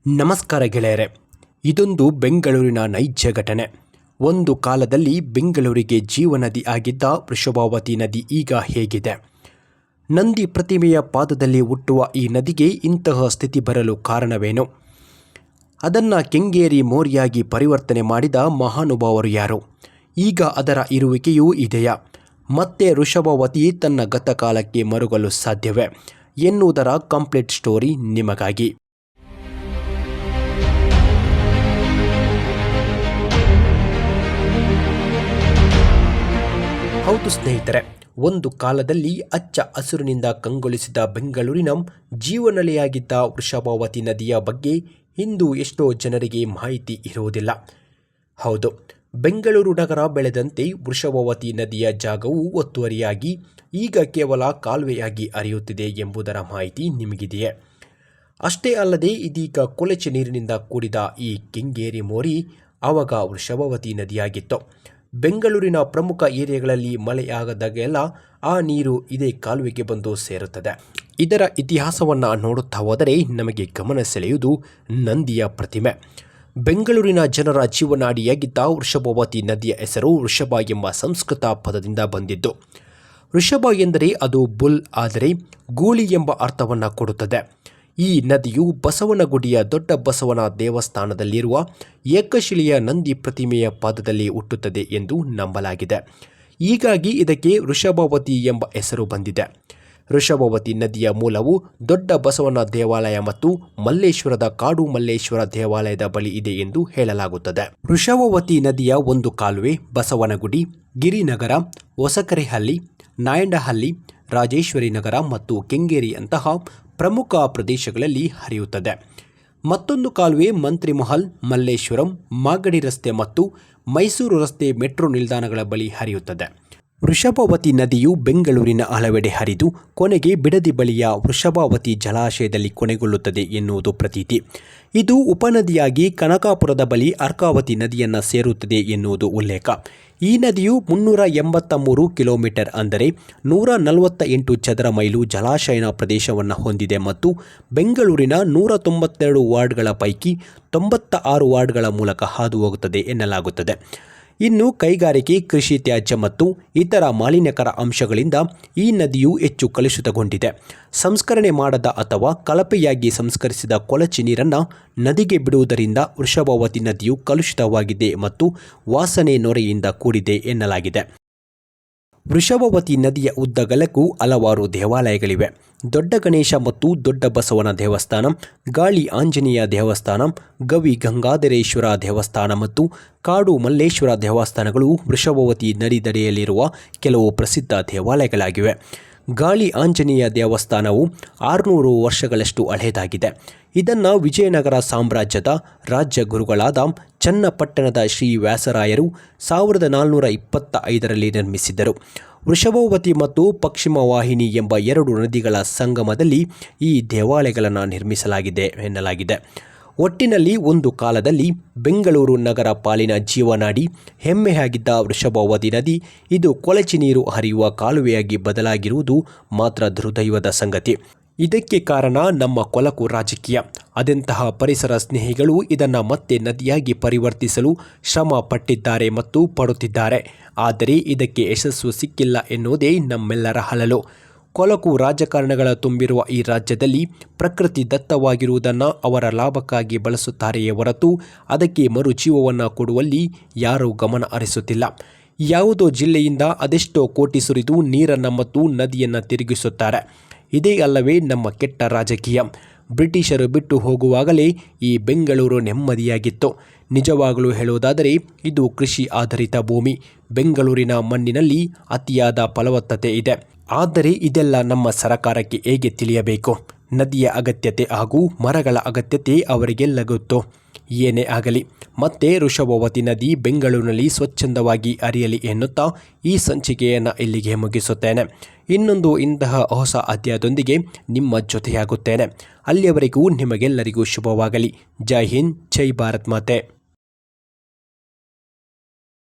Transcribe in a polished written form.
ನಮಸ್ಕಾರ ಗೆಳೆಯರೆ, ಇದೊಂದು ಬೆಂಗಳೂರಿನ ನೈಜ ಘಟನೆ. ಒಂದು ಕಾಲದಲ್ಲಿ ಬೆಂಗಳೂರಿಗೆ ಜೀವನದಿ ಆಗಿದ್ದ ವೃಷಭಾವತಿ ನದಿ ಈಗ ಹೇಗಿದೆ? ನಂದಿ ಪ್ರತಿಮೆಯ ಪಾದದಲ್ಲಿ ಹುಟ್ಟುವ ಈ ನದಿಗೆ ಇಂತಹ ಸ್ಥಿತಿ ಬರಲು ಕಾರಣವೇನು? ಅದನ್ನು ಕೆಂಗೇರಿ ಮೋರಿಯಾಗಿ ಪರಿವರ್ತನೆ ಮಾಡಿದ ಮಹಾನುಭಾವರು ಯಾರು? ಈಗ ಅದರ ಇರುವಿಕೆಯೂ ಇದೆಯಾ? ಮತ್ತೆ ವೃಷಭಾವತಿ ತನ್ನ ಗತಕಾಲಕ್ಕೆ ಮರುಗಲು ಸಾಧ್ಯವೇ ಎನ್ನುವುದರ ಕಂಪ್ಲೀಟ್ ಸ್ಟೋರಿ ನಿಮಗಾಗಿ. ಹೌದು ಸ್ನೇಹಿತರೆ, ಒಂದು ಕಾಲದಲ್ಲಿ ಹಚ್ಚ ಹಸುರಿನಿಂದ ಕಂಗೊಳಿಸಿದ ಬೆಂಗಳೂರಿನ ಜೀವನಲೆಯಾಗಿದ್ದ ವೃಷಭಾವತಿ ನದಿಯ ಬಗ್ಗೆ ಇಂದು ಎಷ್ಟೋ ಜನರಿಗೆ ಮಾಹಿತಿ ಇರುವುದಿಲ್ಲ. ಹೌದು, ಬೆಂಗಳೂರು ನಗರ ಬೆಳೆದಂತೆ ವೃಷಭಾವತಿ ನದಿಯ ಜಾಗವು ಒತ್ತುವರಿಯಾಗಿ ಈಗ ಕೇವಲ ಕಾಲುವೆಯಾಗಿ ಹರಿಯುತ್ತಿದೆ ಎಂಬುದರ ಮಾಹಿತಿ ನಿಮಗಿದೆಯೇ? ಅಷ್ಟೇ ಅಲ್ಲದೆ ಇದೀಗ ಕೊಳಚೆ ನೀರಿನಿಂದ ಕೂಡಿದ ಈ ಕೆಂಗೇರಿ ಮೋರಿ ಆವಾಗ ವೃಷಭಾವತಿ ನದಿಯಾಗಿತ್ತು. ಬೆಂಗಳೂರಿನ ಪ್ರಮುಖ ಏರಿಯಾಗಳಲ್ಲಿ ಮಳೆಯಾಗದಾಗೆಲ್ಲ ಆ ನೀರು ಇದೇ ಕಾಲುವೆಗೆ ಬಂದು ಸೇರುತ್ತದೆ. ಇದರ ಇತಿಹಾಸವನ್ನು ನೋಡುತ್ತಾ ಹೋದರೆ ನಮಗೆ ಗಮನ ಸೆಳೆಯುವುದು ನಂದಿಯ ಪ್ರತಿಮೆ. ಬೆಂಗಳೂರಿನ ಜನರ ಜೀವನಾಡಿಯಾಗಿದ್ದ ವೃಷಭಾವತಿ ನದಿಯ ಹೆಸರು ವೃಷಭ ಎಂಬ ಸಂಸ್ಕೃತ ಪದದಿಂದ ಬಂದಿದ್ದು. ವೃಷಭ ಎಂದರೆ ಅದು ಬುಲ್, ಆದರೆ ಗೂಳಿ ಎಂಬ ಅರ್ಥವನ್ನು ಕೊಡುತ್ತದೆ. ಈ ನದಿಯು ಬಸವನಗುಡಿಯ ದೊಡ್ಡ ಬಸವನ ದೇವಸ್ಥಾನದಲ್ಲಿರುವ ಏಕಶಿಲೆಯ ನಂದಿ ಪ್ರತಿಮೆಯ ಪಾದದಲ್ಲಿ ಹುಟ್ಟುತ್ತದೆ ಎಂದು ನಂಬಲಾಗಿದೆ. ಹೀಗಾಗಿ ಇದಕ್ಕೆ ವೃಷಭಾವತಿ ಎಂಬ ಹೆಸರು ಬಂದಿದೆ. ವೃಷಭಾವತಿ ನದಿಯ ಮೂಲವು ದೊಡ್ಡ ಬಸವನ ದೇವಾಲಯ ಮತ್ತು ಮಲ್ಲೇಶ್ವರದ ಕಾಡು ಮಲ್ಲೇಶ್ವರ ದೇವಾಲಯದ ಬಳಿ ಇದೆ ಎಂದು ಹೇಳಲಾಗುತ್ತದೆ. ವೃಷಭಾವತಿ ನದಿಯ ಒಂದು ಕಾಲುವೆ ಬಸವನಗುಡಿ, ಗಿರಿನಗರ, ಹೊಸಕೆರೆಹಳ್ಳಿ, ನಾಯಂಡಹಳ್ಳಿ, ರಾಜೇಶ್ವರಿ ನಗರ ಮತ್ತು ಕೆಂಗೇರಿ ಅಂತಹ ಪ್ರಮುಖ ಪ್ರದೇಶಗಳಲ್ಲಿ ಹರಿಯುತ್ತದೆ. ಮತ್ತೊಂದು ಕಾಲುವೆ ಮಂತ್ರಿ ಮಹಲ್, ಮಲ್ಲೇಶ್ವರಂ, ಮಾಗಡಿ ರಸ್ತೆ ಮತ್ತು ಮೈಸೂರು ರಸ್ತೆ ಮೆಟ್ರೋ ನಿಲ್ದಾಣಗಳ ಬಳಿ ಹರಿಯುತ್ತದೆ. ವೃಷಭಾವತಿ ನದಿಯು ಬೆಂಗಳೂರಿನ ಹಲವೆಡೆ ಹರಿದು ಕೊನೆಗೆ ಬಿಡದಿ ಬಳಿಯ ವೃಷಭಾವತಿ ಜಲಾಶಯದಲ್ಲಿ ಕೊನೆಗೊಳ್ಳುತ್ತದೆ ಎನ್ನುವುದು ಪ್ರತೀತಿ. ಇದು ಉಪನದಿಯಾಗಿ ಕನಕಾಪುರದ ಬಳಿ ಅರ್ಕಾವತಿ ನದಿಯನ್ನು ಸೇರುತ್ತದೆ ಎನ್ನುವುದು ಉಲ್ಲೇಖ. ಈ ನದಿಯು 383 ಕಿಲೋಮೀಟರ್ ಅಂದರೆ 148 ಚದರ ಮೈಲು ಜಲಾಶಯನ ಪ್ರದೇಶವನ್ನು ಹೊಂದಿದೆ ಮತ್ತು ಬೆಂಗಳೂರಿನ 192 ವಾರ್ಡ್ಗಳ ಪೈಕಿ 96 ವಾರ್ಡ್ಗಳ ಮೂಲಕ ಹಾದು ಹೋಗುತ್ತದೆ ಎನ್ನಲಾಗುತ್ತದೆ. ಇನ್ನು ಕೈಗಾರಿಕೆ, ಕೃಷಿ ತ್ಯಾಜ್ಯ ಮತ್ತು ಇತರ ಮಾಲಿನ್ಯಕರ ಅಂಶಗಳಿಂದ ಈ ನದಿಯು ಹೆಚ್ಚು ಕಲುಷಿತಗೊಂಡಿದೆ. ಸಂಸ್ಕರಣೆ ಮಾಡದ ಅಥವಾ ಕಳಪೆಯಾಗಿ ಸಂಸ್ಕರಿಸಿದ ಕೊಳಚೆ ನೀರನ್ನು ನದಿಗೆ ಬಿಡುವುದರಿಂದ ವೃಷಭಾವತಿ ನದಿಯು ಕಲುಷಿತವಾಗಿದೆ ಮತ್ತು ವಾಸನೆ ನೊರೆಯಿಂದ ಕೂಡಿದೆ ಎನ್ನಲಾಗಿದೆ. ವೃಷಭಾವತಿ ನದಿಯ ಉದ್ದಗಲಕ್ಕೂ ಹಲವಾರು ದೇವಾಲಯಗಳಿವೆ. ದೊಡ್ಡ ಗಣೇಶ ಮತ್ತು ದೊಡ್ಡ ಬಸವನ ದೇವಸ್ಥಾನ, ಗಾಳಿ ಆಂಜನೇಯ ದೇವಸ್ಥಾನ, ಗವಿ ಗಂಗಾಧರೇಶ್ವರ ದೇವಸ್ಥಾನ ಮತ್ತು ಕಾಡು ಮಲ್ಲೇಶ್ವರ ದೇವಸ್ಥಾನಗಳು ವೃಷಭಾವತಿ ನದಿ ದಡೆಯಲ್ಲಿರುವ ಕೆಲವು ಪ್ರಸಿದ್ಧ ದೇವಾಲಯಗಳಾಗಿವೆ. ಗಾಳಿ ಆಂಜನೇಯ ದೇವಸ್ಥಾನವು 600 ವರ್ಷಗಳಷ್ಟು ಹಳೆಯದಾಗಿದೆ. ಇದನ್ನು ವಿಜಯನಗರ ಸಾಮ್ರಾಜ್ಯದ ರಾಜ್ಯ ಗುರುಗಳಾದ ಚನ್ನಪಟ್ಟಣದ ಶ್ರೀ ವ್ಯಾಸರಾಯರು 1425ರಲ್ಲಿ ನಿರ್ಮಿಸಿದ್ದರು. ವೃಷಭಾವತಿ ಮತ್ತು ಪಶ್ಚಿಮ ವಾಹಿನಿ ಎಂಬ 2 ನದಿಗಳ ಸಂಗಮದಲ್ಲಿ ಈ ದೇವಾಲಯಗಳನ್ನು ನಿರ್ಮಿಸಲಾಗಿದೆ ಎನ್ನಲಾಗಿದೆ. ಒಟ್ಟಿನಲ್ಲಿ ಒಂದು ಕಾಲದಲ್ಲಿ ಬೆಂಗಳೂರು ನಗರ ಪಾಲಿನ ಜೀವನಾಡಿ, ಹೆಮ್ಮೆಯಾಗಿದ್ದ ವೃಷಭಾವತಿ ನದಿ ಇದು ಕೊಳಚೆ ನೀರು ಹರಿಯುವ ಕಾಲುವೆಯಾಗಿ ಬದಲಾಗಿರುವುದು ಮಾತ್ರ ದುರ್ದೈವದ ಸಂಗತಿ. ಇದಕ್ಕೆ ಕಾರಣ ನಮ್ಮ ಕೊಳಕು ರಾಜಕೀಯ. ಅದೆಂತಹ ಪರಿಸರ ಸ್ನೇಹಿಗಳು ಇದನ್ನು ಮತ್ತೆ ನದಿಯಾಗಿ ಪರಿವರ್ತಿಸಲು ಶ್ರಮ ಪಟ್ಟಿದ್ದಾರೆ ಮತ್ತು ಪಡುತ್ತಿದ್ದಾರೆ. ಆದರೆ ಇದಕ್ಕೆ ಯಶಸ್ಸು ಸಿಕ್ಕಿಲ್ಲ ಎನ್ನುವುದೇ ನಮ್ಮೆಲ್ಲರ ಹಲಲು. ಕೊಳಕು ರಾಜಕಾರಣಗಳ ತುಂಬಿರುವ ಈ ರಾಜ್ಯದಲ್ಲಿ ಪ್ರಕೃತಿ ದತ್ತವಾಗಿರುವುದನ್ನು ಅವರ ಲಾಭಕ್ಕಾಗಿ ಬಳಸುತ್ತಾರೆಯೇ ಹೊರತು ಅದಕ್ಕೆ ಮರುಜೀವವನ್ನು ಕೊಡುವಲ್ಲಿ ಯಾರೂ ಗಮನ ಹರಿಸುತ್ತಿಲ್ಲ. ಯಾವುದೋ ಜಿಲ್ಲೆಯಿಂದ ಅದೆಷ್ಟೋ ಕೋಟಿ ಸುರಿದು ನೀರನ್ನು ಮತ್ತು ನದಿಯನ್ನು ತಿರುಗಿಸುತ್ತಾರೆ. ಇದೇ ಅಲ್ಲವೇ ನಮ್ಮ ಕೆಟ್ಟ ರಾಜಕೀಯ? ಬ್ರಿಟಿಷರು ಬಿಟ್ಟು ಹೋಗುವಾಗಲೇ ಈ ಬೆಂಗಳೂರು ನೆಮ್ಮದಿಯಾಗಿತ್ತು. ನಿಜವಾಗಲೂ ಹೇಳುವುದಾದರೆ ಇದು ಕೃಷಿ ಆಧಾರಿತ ಭೂಮಿ. ಬೆಂಗಳೂರಿನ ಮಣ್ಣಿನಲ್ಲಿ ಅತಿಯಾದ ಫಲವತ್ತತೆ ಇದೆ. ಆದರೆ ಇದೆಲ್ಲ ನಮ್ಮ ಸರಕಾರಕ್ಕೆ ಹೇಗೆ ತಿಳಿಯಬೇಕು? ನದಿಯ ಅಗತ್ಯತೆ ಹಾಗೂ ಮರಗಳ ಅಗತ್ಯತೆ ಅವರಿಗೆಲ್ಲ ಗೊತ್ತು. ಏನೇ ಆಗಲಿ, ಮತ್ತೆ ವೃಷಭಾವತಿ ನದಿ ಬೆಂಗಳೂರಿನಲ್ಲಿ ಸ್ವಚ್ಛಂದವಾಗಿ ಹರಿಯಲಿ ಎನ್ನುತ್ತಾ ಈ ಸಂಚಿಕೆಯನ್ನು ಇಲ್ಲಿಗೆ ಮುಗಿಸುತ್ತೇನೆ. ಇನ್ನೊಂದು ಇಂತಹ ಹೊಸ ಅಧ್ಯಾಯದೊಂದಿಗೆ ನಿಮ್ಮ ಜೊತೆಯಾಗುತ್ತೇನೆ. ಅಲ್ಲಿಯವರೆಗೂ ನಿಮಗೆಲ್ಲರಿಗೂ ಶುಭವಾಗಲಿ. ಜೈ ಹಿಂದ್, ಜೈ ಭಾರತ್ ಮಾತೆ.